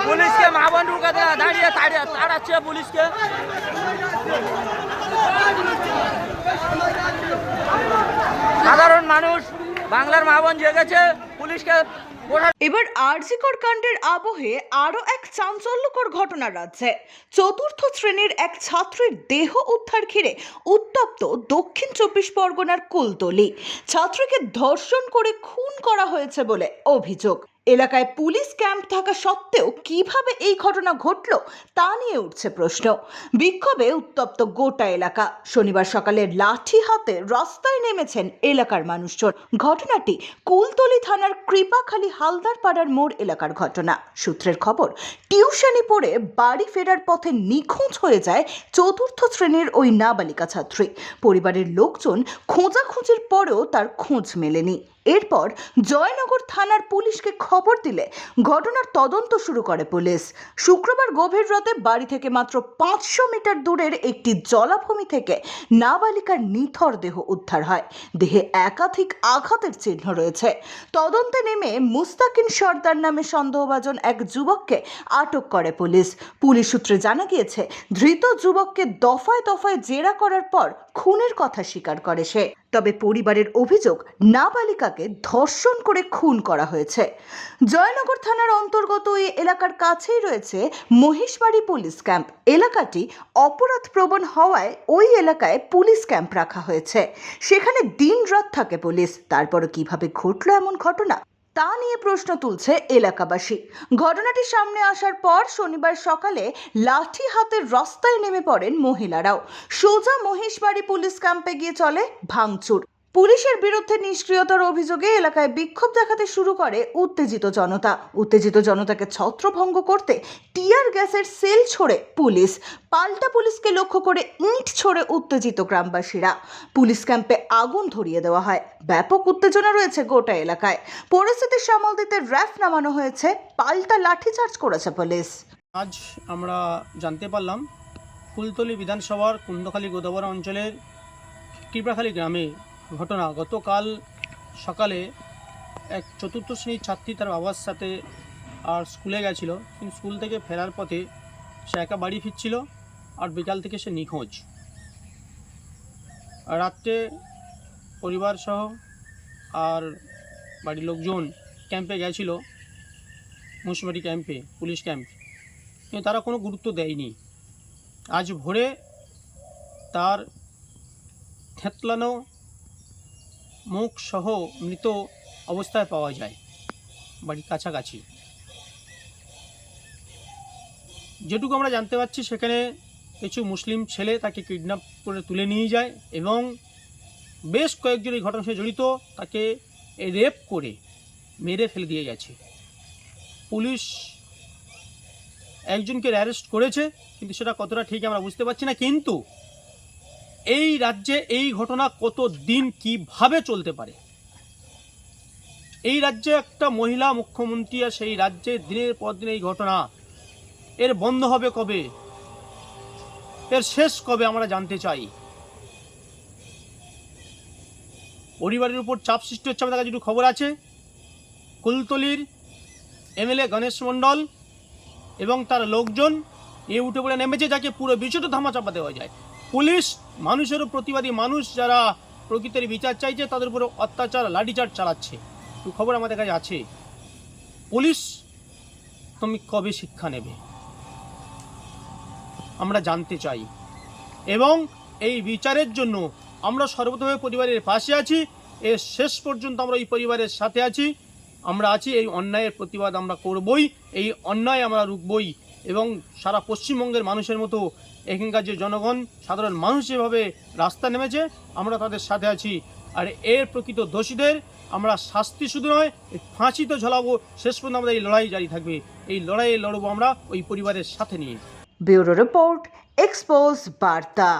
পুলিশকে মা বন্ধুকে দাঁড়িয়ে তাড়াচ্ছে পুলিশকে। সাধারণ মানুষ বাংলার মা বোন জেগেছে, পুলিশকে। এবার আরজিকর কাণ্ডের আবহে আরো এক চাঞ্চল্যকর ঘটনা রাজ্যে। চতুর্থ শ্রেণীর এক ছাত্রীর দেহ উদ্ধার ঘিরে উত্তপ্ত দক্ষিণ 24 পরগনার কুলতলি। ছাত্রীকে ধর্ষণ করে খুন করা হয়েছে বলে অভিযোগ। এলাকায় পুলিশ ক্যাম্প থাকা সত্ত্বেও কিভাবে এই ঘটনা ঘটল তা নিয়ে উঠছে প্রশ্ন। বিক্ষোভে উত্তপ্ত গোটা এলাকা। শনিবার সকালে লাঠি হাতে রাস্তায় নেমেছেন এলাকার মানুষজন। ঘটনাটি কুলতলি থানার কৃপাখালী হালদার পাড়ার মোড় এলাকার ঘটনা। সূত্রের খবর, টিউশনি পড়ে বাড়ি ফেরার পথে নিখোঁজ হয়ে যায় চতুর্থ শ্রেণীর ওই নাবালিকা ছাত্রী। পরিবারের লোকজন খোঁজাখুঁজির পরেও তার খোঁজ মেলেনি। এরপর জয়নগর থানার পুলিশকে খবর দিলে ঘটনার তদন্ত শুরু করে পুলিশ। শুক্রবার গভীর রাতে বাড়ি থেকে মাত্র 500 মিটার দূরের একটি জলাভূমি থেকে নাবালিকার নিথর দেহ উদ্ধার হয়। দেহে একাধিক আঘাতের চিহ্ন রয়েছে। তদন্তে নেমে মুস্তাকিন সর্দার নামে সন্দেহভাজন এক যুবককে আটক করে পুলিশ। পুলিশ সূত্রে জানা গিয়েছে, ধৃত যুবককে দফায় দফায় জেরা করার পর খুনের কথা স্বীকার করে সে। তবে পরিবারের অভিযোগ, নাবালিকাকে ধর্ষণ করে খুন করা হয়েছে। জয়নগর থানার অন্তর্গত এই এলাকার কাছেই রয়েছে মহিষবাড়ি পুলিশ ক্যাম্প। এলাকাটি অপরাধ প্রবণ হওয়ায় ওই এলাকায় পুলিশ ক্যাম্প রাখা হয়েছে। সেখানে দিন-রাত থাকে পুলিশ। তারপরও কিভাবে ঘটলো এমন ঘটনা তা নিয়ে প্রশ্ন তুলছে এলাকাবাসী। ঘটনাটি সামনে আসার পর শনিবার সকালে লাঠি হাতে রাস্তায় নেমে পড়েন মহিলারাও। সোজা মহিষবাড়ি পুলিশ ক্যাম্পে গিয়ে চলে ভাঙচুর। পুলিশের বিরুদ্ধে নিষ্ক্রিয়তার অভিযোগে এলাকায় বিক্ষোভ দেখাতে শুরু করে উত্তেজিত জনতা। উত্তেজিত জনতাকে ছত্রভঙ্গ করতে টিয়ার গ্যাসের সেল ছোড়ে পুলিশ। পাল্টা পুলিশকে লক্ষ্য করে ইট ছোড়ে উত্তেজিত গ্রামবাসীরা। পুলিশ ক্যাম্পে আগুন ধরিয়ে দেওয়া হয়। ব্যাপক উত্তেজনা রয়েছে গোটা এলাকায়। পরিস্থিতি সামাল দিতে র্যাফ নামানো হয়েছে। পাল্টা লাঠিচার্জ করেছে পুলিশ। আজ আমরা জানতে পারলাম কুলতলি বিধানসভার কুন্দখালী গোদাবরা অঞ্চলের কৃপাখালী গ্রামে ঘটনা। গতকাল সকালে এক চতুর্থ শ্রেণীর ছাত্রী তার বাবার সাথে আর স্কুলে গেছিলো, কিন্তু স্কুল থেকে ফেরার পথে সে একা বাড়ি ফিরছিল আর বিকাল থেকে সে নিখোঁজ। রাত্রে পরিবার সহ আর বাড়ির লোকজন ক্যাম্পে গেছিল, মুন্সিপালিটি ক্যাম্পে, পুলিশ ক্যাম্প, কিন্তু তারা কোনো গুরুত্ব দেয়নি। আজ ভোরে তার থেতলানো মুখ সহ মৃত অবস্থায় পাওয়া যায় বাড়ির কাছাকাছি। যেটুকু আমরা জানতে পারছি, সেখানে কিছু মুসলিম ছেলে তাকে কিডন্যাপ করে তুলে নিয়ে যায় এবং বেশ কয়েকজন এই ঘটনার সাথে জড়িত তাকে রেপ করে মেরে ফেলে দিয়ে গেছে। পুলিশ একজনকে অ্যারেস্ট করেছে, কিন্তু সেটা কতটা ঠিক আমরা বুঝতে পারছি না। কিন্তু এই রাজ্যে এই ঘটনা কত দিন কিভাবে চলতে পারে? এই রাজ্যে একটা মহিলা মুখ্যমন্ত্রী, আর সেই রাজ্যে দিনের পর দিন এই ঘটনা, এর বন্ধ হবে কবে? এর শেষ কবে আমরা জানতে চাই। পরিবারের উপর চাপ সৃষ্টি হচ্ছে। আমাদের কাছে একটু খবর আছে, কুলতলির এমএলএ গণেশ মণ্ডল এবং তার লোকজন উঠে পড়ে নেমেছে, যাকে পুরো বিষয়টা ধামাচাপা দেওয়া যায়। পুলিশ মানুষেরও প্রতিবাদী মানুষ যারা প্রকৃতির বিচার চাইছে তাদের উপরে অত্যাচার, লাঠিচার্জ চালাচ্ছে। একটু খবর আমাদের কাছে আছে। পুলিশ তুমি কবে শিক্ষা নেবে আমরা জানতে চাই, এবং এই বিচারের জন্য আমরা সর্বতভাবে পরিবারের পাশে আছি। এর শেষ পর্যন্ত আমরা এই পরিবারের সাথে আছি। আমরা আছি, এই অন্যায়ের প্রতিবাদ আমরা করবই, এই অন্যায় আমরা রুখবই। এবং সারা পশ্চিমবঙ্গের মানুষের মতো এখানকার যে জনগণ, সাধারণ মানুষ যেভাবে রাস্তা নেমেছে, আমরা তাদের সাথে আছি। আর এর প্রকৃত দোষীদের আমরা শাস্তি শুধু নয়, ফাঁসি তো ঝোলাবো। শেষ পর্যন্ত আমাদের এই লড়াই জারি থাকবে। এই লড়াইয়ে লড়বো আমরা ওই পরিবারের সাথে নিয়ে। ব্যুরো রিপোর্ট, এক্সপোজ বার্তা।